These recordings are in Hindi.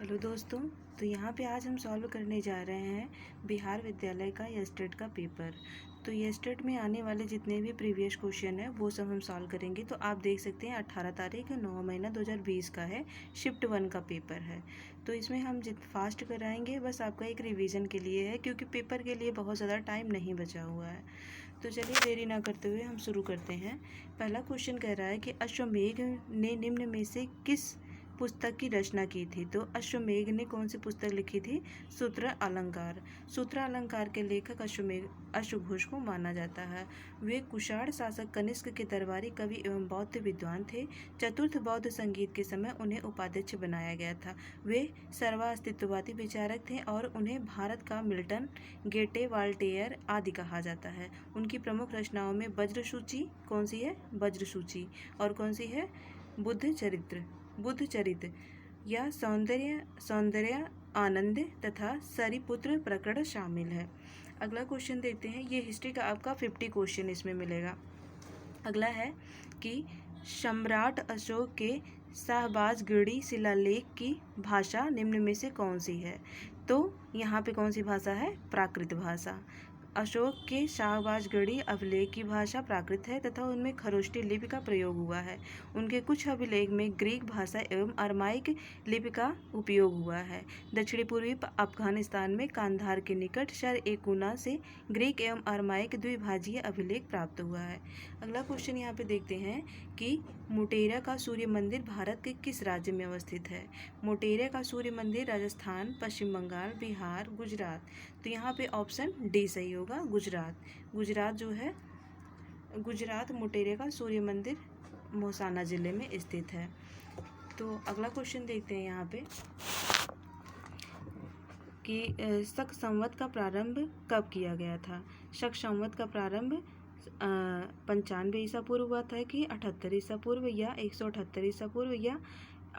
हेलो दोस्तों। तो यहाँ पे आज हम सॉल्व करने जा रहे हैं बिहार विद्यालय का येस्टेट का पेपर। तो येस्टेट में आने वाले जितने भी प्रीवियस क्वेश्चन है वो सब हम सॉल्व करेंगे। तो आप देख सकते हैं 18 तारीख 9 महीना 2020 का है, शिफ्ट 1 का पेपर है। तो इसमें हम फास्ट कराएंगे, बस आपका एक रिवीजन के लिए है, क्योंकि पेपर के लिए बहुत ज़्यादा टाइम नहीं बचा हुआ है। तो चलिए देरी ना करते हुए हम शुरू करते हैं। पहला क्वेश्चन कह रहा है कि अश्वमेध ने निम्न में से किस पुस्तक की रचना की थी। तो अश्वमेध ने कौन सी पुस्तक लिखी थी? सूत्र अलंकार। सूत्र अलंकार के लेखक अश्वमेध अश्वघोष को माना जाता है। वे कुषाण शासक कनिष्क के दरबारी कवि एवं बौद्ध विद्वान थे। चतुर्थ बौद्ध संगीत के समय उन्हें उपाध्यक्ष बनाया गया था। वे सर्वास्तित्ववादी विचारक थे और उन्हें भारत का मिल्टन, गेटे, वाल्टेयर आदि कहा जाता है। उनकी प्रमुख रचनाओं में वज्रसूची, कौन सी है? वज्रसूची। और कौन सी है? बुद्ध चरित्र या सौंदर्य आनंद तथा सरिपुत्र प्रकरण शामिल है। अगला क्वेश्चन देखते हैं। ये हिस्ट्री का आपका 50 क्वेश्चन इसमें मिलेगा। अगला है कि सम्राट अशोक के शाहबाजगढ़ी शिलालेख की भाषा निम्न में से कौन सी है? तो यहाँ पे कौन सी भाषा है? प्राकृत भाषा। अशोक के शाहबाजगढ़ी अभिलेख की भाषा प्राकृत है तथा उनमें खरोष्टी लिपि का प्रयोग हुआ है। उनके कुछ अभिलेख में ग्रीक भाषा एवं अरमाइक लिपि का उपयोग हुआ है। दक्षिणी पूर्वी अफगानिस्तान में कांधार के निकट शर ए कुना से ग्रीक एवं अरमाइक द्विभाषीय अभिलेख प्राप्त हुआ है। अगला क्वेश्चन यहाँ पे देखते हैं कि मोटेरा का सूर्य मंदिर भारत के किस राज्य में अवस्थित है? मोटेरा का सूर्य मंदिर राजस्थान, पश्चिम बंगाल, बिहार, गुजरात। तो यहाँ पे ऑप्शन डी सही होगा, गुजरात। गुजरात जो है, गुजरात मोटेरा का सूर्य मंदिर मोहसाना जिले में स्थित है। तो अगला क्वेश्चन देखते हैं यहाँ पे कि शक संवत का प्रारंभ कब किया गया था? शक संवत का प्रारंभ 95 ईसा पूर्व हुआ था कि 78 ईसा पूर्व या 178 ईसा पूर्व या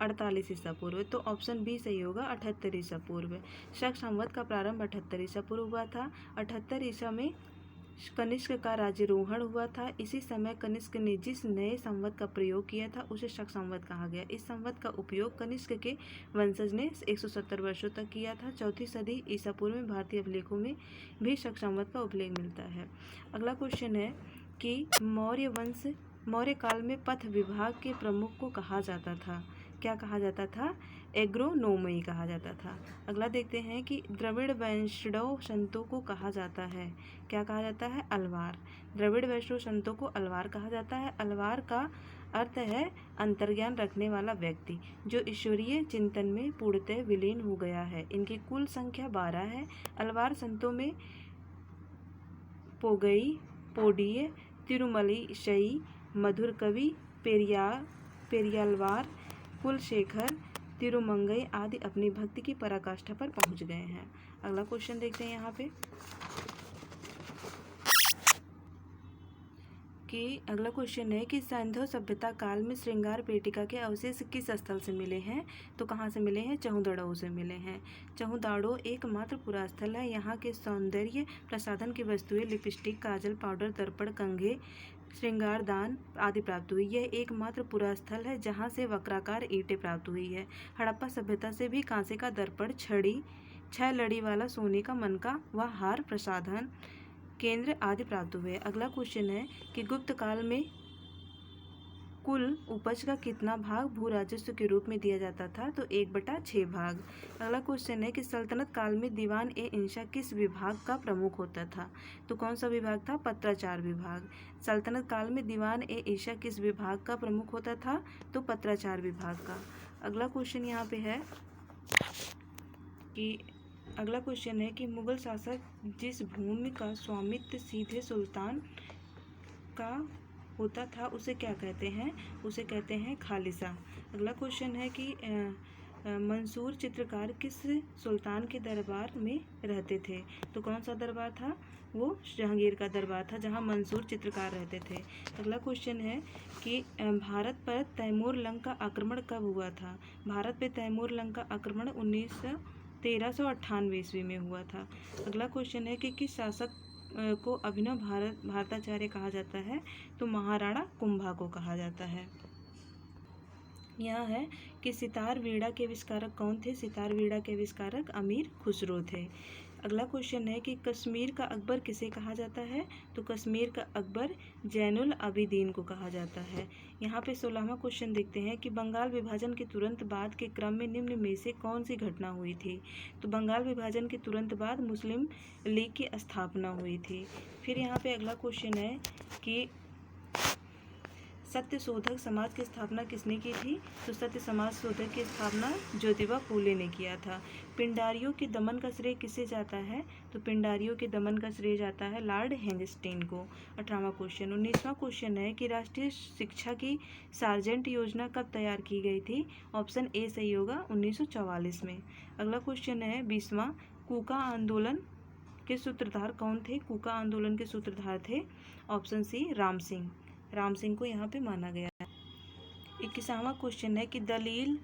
48 ईसा पूर्व। तो ऑप्शन बी सही होगा, 78 ईसा पूर्व। शक संवत का प्रारंभ 78 ईसा पूर्व हुआ था। 78 ईसा में कनिष्क का राज्यारोहण हुआ था। इसी समय कनिष्क ने जिस नए संवत का प्रयोग किया था उसे शक संवत कहा गया। इस संवत का उपयोग कनिष्क के वंशज ने 170 वर्षों तक किया था। चौथी सदी ईसा पूर्व में भारतीय अभिलेखों में भी शक संवत का उल्लेख मिलता है। अगला क्वेश्चन है कि मौर्य काल में पथ विभाग के प्रमुख को कहा जाता था। क्या कहा जाता था? एग्रोनोमी कहा जाता था। अगला देखते हैं कि द्रविड़ वैष्णव संतों को कहा जाता है। क्या कहा जाता है? अलवार। द्रविड़ वैष्णव संतों को अलवार कहा जाता है। अलवार का अर्थ है अंतर्ज्ञान रखने वाला व्यक्ति जो ईश्वरीय चिंतन में पूर्णतः विलीन हो गया है। इनकी कुल संख्या 12 है। अलवार संतों में पोगई, पोडिय, तिरुमलई, मधुर कवि, पेरियालवार, कुलशेखर, तिरुमंगई आदि अपनी भक्ति की पराकाष्ठा पर पहुंच गए हैं। अगला क्वेश्चन देखते हैं यहाँ पे कि अगला क्वेश्चन है कि सैंधव सभ्यता काल में श्रृंगार पेटिका के अवशेष किस स्थल से मिले हैं? तो कहाँ से मिले हैं? चहुदाड़ो से मिले हैं। चहुदाड़ो एकमात्र पुरास्थल है। यहाँ के सौंदर्य प्रसाधन की वस्तुएं लिपस्टिक, काजल, पाउडर, दर्पण, कंघे, श्रृंगार दान आदि प्राप्त हुई। यह एकमात्र पुरास्थल है जहाँ से वक्राकार ईंटें प्राप्त हुई है। हड़प्पा सभ्यता से भी कांसे का दर्पण, छड़ी, 6 लड़ी वाला सोने का मनका व हार प्रसाधन केंद्र आदि प्राप्त हुए। अगला क्वेश्चन है कि गुप्त काल में कुल उपज का कितना भाग भू राजस्व के रूप में दिया जाता था? तो 1/6 भाग। अगला क्वेश्चन है कि सल्तनत काल में दीवान ए इंशा किस विभाग का प्रमुख होता था? तो कौन सा विभाग था? पत्राचार विभाग। सल्तनत काल में दीवान ए इंशा किस विभाग का प्रमुख होता था? तो पत्राचार विभाग का। अगला क्वेश्चन यहाँ पे है कि अगला क्वेश्चन है कि मुगल शासक जिस भूमि का स्वामित्व सीधे सुल्तान का होता था उसे क्या कहते हैं? उसे कहते हैं खालिसा। अगला क्वेश्चन है कि मंसूर चित्रकार किस सुल्तान के दरबार में रहते थे? तो कौन सा दरबार था? वो जहांगीर का दरबार था जहां मंसूर चित्रकार रहते थे। अगला क्वेश्चन है कि भारत पर तैमूर लंग का आक्रमण कब हुआ था? भारत पे तैमूर लंग का आक्रमण 1398 ईस्वी में हुआ था। अगला क्वेश्चन है कि किस शासक को अभिनव भारताचार्य कहा जाता है? तो महाराणा कुंभा को कहा जाता है। यहाँ है कि सितार वीणा के आविष्कारक कौन थे। सितार वीणा के आविष्कारक अमीर खुसरो थे। अगला क्वेश्चन है कि कश्मीर का अकबर किसे कहा जाता है। तो कश्मीर का अकबर जैनुल आबिदीन को कहा जाता है। यहाँ पे 16वां क्वेश्चन देखते हैं कि बंगाल विभाजन के तुरंत बाद के क्रम में निम्न में से कौन सी घटना हुई थी। तो बंगाल विभाजन के तुरंत बाद मुस्लिम लीग की स्थापना हुई थी। फिर यहाँ पे अगला क्वेश्चन है कि सत्य शोधक समाज की स्थापना किसने की थी। तो सत्य समाज शोधक की स्थापना ज्योतिबा फूले ने किया था। पिंडारियों के दमन का श्रेय किसे जाता है। तो पिंडारियों के दमन का श्रेय जाता है लॉर्ड हेंस्टिंग को। 18वां क्वेश्चन। 19वां क्वेश्चन है कि राष्ट्रीय शिक्षा की सार्जेंट योजना कब तैयार की गई थी। ऑप्शन ए सही होगा 1944 में। अगला क्वेश्चन है 20वां। कूका आंदोलन के सूत्रधार कौन थे। कूका आंदोलन के सूत्रधार थे ऑप्शन सी राम सिंह। राम सिंह को यहाँ पे माना गया है। 21वां क्वेश्चन है कि दलील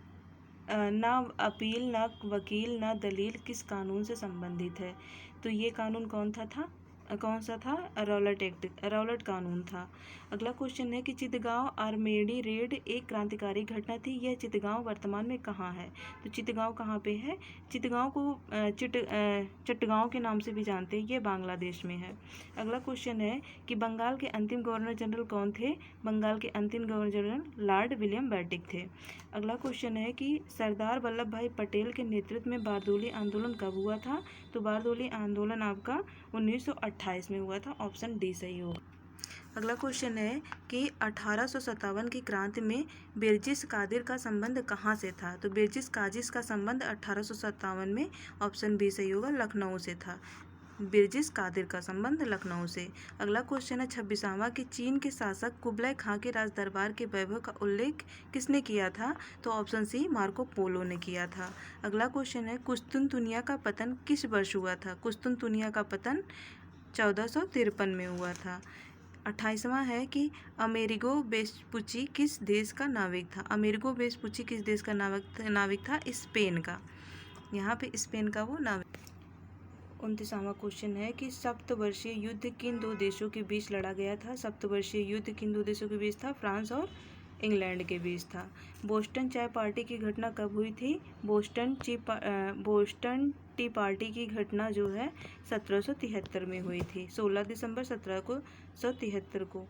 ना अपील ना वकील ना दलील किस कानून से संबंधित है। तो ये कानून कौन सा था। रौलट एक्ट, रौलट कानून था। अगला क्वेश्चन है कि चितगांव आर्मेडी रेड एक क्रांतिकारी घटना थी। यह चितगांव वर्तमान में कहाँ है। तो चितगांव कहाँ पे है। चितगांव को चटगांव के नाम से भी जानते हैं। ये बांग्लादेश में है। अगला क्वेश्चन है कि बंगाल के अंतिम गवर्नर जनरल कौन थे। बंगाल के अंतिम governor general Lord William Bentinck थे। अगला क्वेश्चन है कि सरदार वल्लभ भाई पटेल के नेतृत्व में बारदोली आंदोलन कब हुआ था। तो बारदोली आंदोलन आपका 1928 में हुआ था। ऑप्शन डी सही होगा। अगला क्वेश्चन है कि 1857 की क्रांति में बिरजिस कादिर का संबंध कहाँ से था। तो बिरजिस काजिस का संबंध 1857 में ऑप्शन बी सही होगा लखनऊ से था। बिरजिस कादिर का संबंध लखनऊ से। अगला क्वेश्चन है 26वां कि चीन के शासक कुबलाई खां के राज दरबार के वैभव का उल्लेख किसने किया था। तो ऑप्शन सी मार्को पोलो ने किया था। अगला क्वेश्चन है कुस्तुनतुनिया का पतन किस वर्ष हुआ था। कुस्तुनतुनिया का पतन 1453 में हुआ था। 28वां है कि अमेरिगो वेस्पुची किस देश का नाविक था। अमेरिगो वेस्पुची किस देश का नाविक था। स्पेन का। यहाँ पे स्पेन का वो नाविक। 29वां क्वेश्चन है कि सप्तवर्षीय युद्ध किन दो देशों के बीच लड़ा गया था। सप्तवर्षीय युद्ध किन दो देशों के बीच था। फ्रांस और इंग्लैंड के बीच था। बोस्टन चाय पार्टी की घटना कब हुई थी। बोस्टन टी पार्टी की घटना जो है 1773 में हुई थी। 16 दिसंबर 1773 को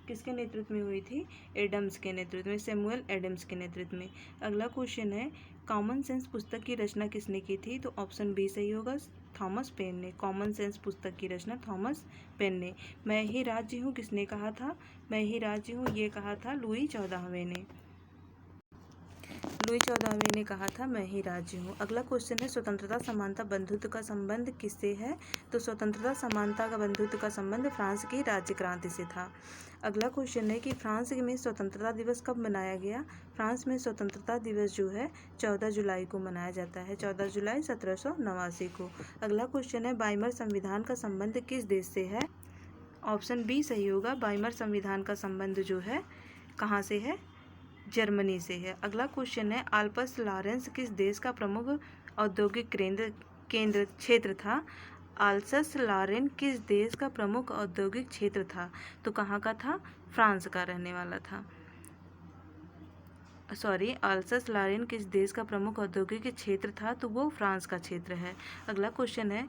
किसके नेतृत्व में हुई थी। एडम्स के नेतृत्व में, सैमुअल एडम्स के नेतृत्व में। अगला क्वेश्चन है कॉमन सेंस पुस्तक की रचना किसने की थी। तो ऑप्शन बी सही होगा थॉमस पेन ने। कॉमन सेंस पुस्तक की रचना थॉमस पेन ने। मैं ही राज्य हूँ किसने कहा था। मैं ही राज्य हूँ ये कहा था लुई 14वें ने। लुई 14वें ने कहा था मैं ही राज्य हूँ। अगला क्वेश्चन है स्वतंत्रता समानता बंधुत्व का संबंध किससे है। तो स्वतंत्रता समानता का बंधुत्व का संबंध फ्रांस की राज्य क्रांति से था। अगला क्वेश्चन है कि फ्रांस में स्वतंत्रता दिवस कब मनाया गया। फ्रांस में स्वतंत्रता दिवस जो है 14 जुलाई को मनाया जाता है। 14 जुलाई 1789 को। अगला क्वेश्चन है बाइमर संविधान का संबंध किस देश से है। ऑप्शन बी सही होगा। बाइमर संविधान का संबंध जो है कहाँ से है। जर्मनी से है। अगला क्वेश्चन है आल्पस लॉरेंस किस देश का प्रमुख औद्योगिक केंद्र क्षेत्र था। आल्सस लॉरेन किस देश का प्रमुख औद्योगिक क्षेत्र था। तो कहाँ का था। फ्रांस का रहने वाला था। आल्सस लॉरेन किस देश का प्रमुख औद्योगिक क्षेत्र था। तो वो फ्रांस का क्षेत्र है। अगला क्वेश्चन है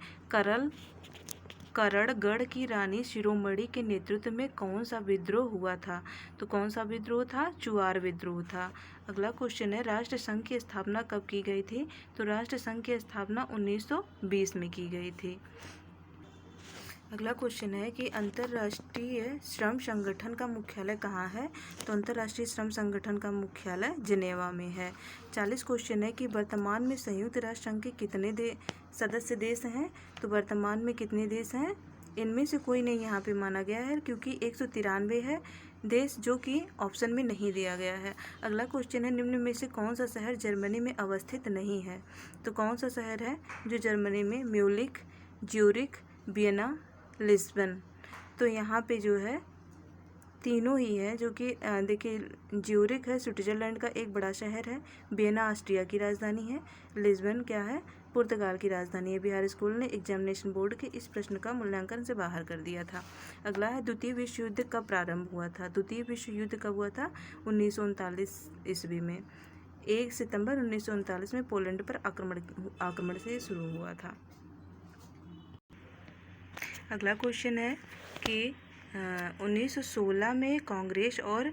करणगढ़ की रानी शिरोमणि के नेतृत्व में कौन सा विद्रोह हुआ था। तो कौन सा विद्रोह था। चुआर विद्रोह था। अगला क्वेश्चन है राष्ट्र संघ की स्थापना कब की गई थी। तो राष्ट्र संघ की स्थापना 1920 में की गई थी। अगला क्वेश्चन है कि अंतर्राष्ट्रीय श्रम संगठन का मुख्यालय कहाँ है। तो अंतर्राष्ट्रीय श्रम संगठन का मुख्यालय जिनेवा में है। 40 क्वेश्चन है कि वर्तमान में संयुक्त राष्ट्र संघ के कितने सदस्य देश हैं। तो वर्तमान में कितने देश हैं। इनमें से कोई नहीं यहाँ पे माना गया है क्योंकि 193 है देश जो कि ऑप्शन में नहीं दिया गया है। अगला क्वेश्चन है निम्न में से कौन सा शहर जर्मनी में अवस्थित नहीं है। तो कौन सा शहर है जो जर्मनी में। Munich, Zurich, Vienna, Lisbon. तो यहाँ पे जो है तीनों ही है जो कि देखिए ज्यूरिख है स्विट्जरलैंड का एक बड़ा शहर है। वियना ऑस्ट्रिया की राजधानी है। लिस्बन क्या है पुर्तगाल की राजधानी है। बिहार स्कूल ने एग्जामिनेशन बोर्ड के इस प्रश्न का मूल्यांकन से बाहर कर दिया था। अगला है द्वितीय विश्व युद्ध कब प्रारंभ हुआ था। द्वितीय विश्व युद्ध कब हुआ था 1939 ईस्वी में। 1 सितंबर 1939 में पोलैंड पर आक्रमण से शुरू हुआ था। अगला क्वेश्चन है कि 1916 में कांग्रेस और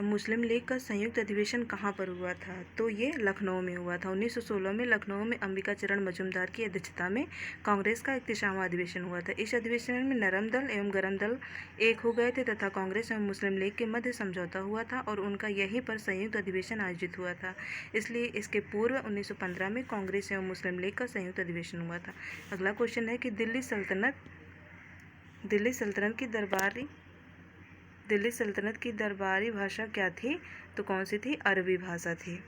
मुस्लिम लीग का संयुक्त अधिवेशन कहाँ पर हुआ था? तो ये लखनऊ में हुआ था। 1916 में लखनऊ में अंबिका चरण मजूमदार की अध्यक्षता में कांग्रेस का 31वां अधिवेशन हुआ था। इस अधिवेशन में नरम दल एवं गरम दल एक हो गए थे तथा कांग्रेस एवं मुस्लिम लीग के मध्य समझौता हुआ था और उनका यहीं पर संयुक्त अधिवेशन आयोजित हुआ था। इसलिए इसके पूर्व 1915 में कांग्रेस एवं मुस्लिम लीग का संयुक्त अधिवेशन हुआ था। अगला क्वेश्चन है कि दिल्ली सल्तनत की दरबारी भाषा क्या थी? तो कौन सी थी? अरबी भाषा थी।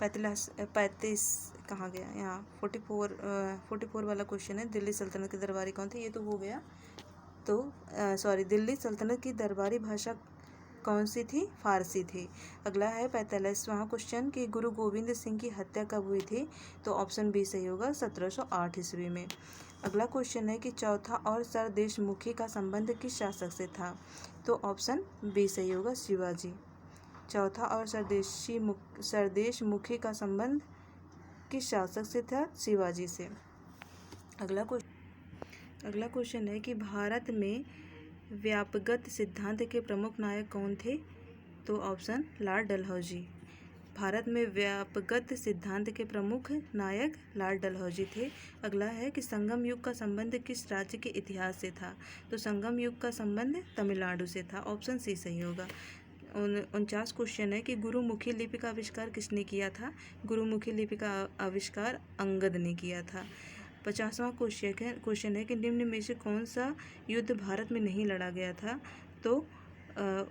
35 कहाँ गया? यहाँ 44 वाला क्वेश्चन है, दिल्ली सल्तनत की दरबारी कौन थी? ये तो हो गया। तो दिल्ली सल्तनत की दरबारी भाषा कौन सी थी? फारसी थी। अगला है 45वां क्वेश्चन कि गुरु गोविंद सिंह की हत्या कब हुई थी? तो ऑप्शन बी सही होगा, 1708 ईस्वी में। अगला क्वेश्चन है कि चौथा और सरदेशमुखी का संबंध किस शासक से था? तो ऑप्शन बी सही होगा, शिवाजी। चौथा और सरदेशमुखी का संबंध किस शासक से था? शिवाजी से। अगला क्वेश्चन है कि भारत में व्यापकगत सिद्धांत के प्रमुख नायक कौन थे? तो ऑप्शन लॉर्ड डलहौजी। भारत में व्यापकगत सिद्धांत के प्रमुख नायक लॉर्ड डलहौजी थे। अगला है कि संगम युग का संबंध किस राज्य के इतिहास से था? तो संगम युग का संबंध तमिलनाडु से था। ऑप्शन सी सही होगा। 49 क्वेश्चन है कि गुरुमुखी लिपि का आविष्कार किसने किया था? गुरुमुखी लिपि का आविष्कार अंगद ने किया था। 50वां क्वेश्चन है कि निम्न में से कौन सा युद्ध भारत में नहीं लड़ा गया था? तो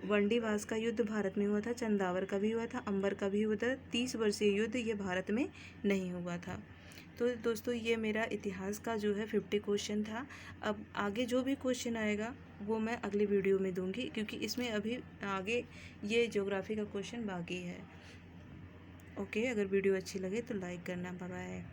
वंडीवास का युद्ध भारत में हुआ था, चंदावर का भी हुआ था, अंबर का भी हुआ था। 30 वर्षीय युद्ध ये भारत में नहीं हुआ था। तो दोस्तों ये मेरा इतिहास का जो है 50 क्वेश्चन था। अब आगे जो भी क्वेश्चन आएगा वो मैं अगली वीडियो में दूंगी, क्योंकि इसमें अभी आगे ये ज्योग्राफी का क्वेश्चन बाकी है। ओके, अगर वीडियो अच्छी लगे तो लाइक करना। Bye bye.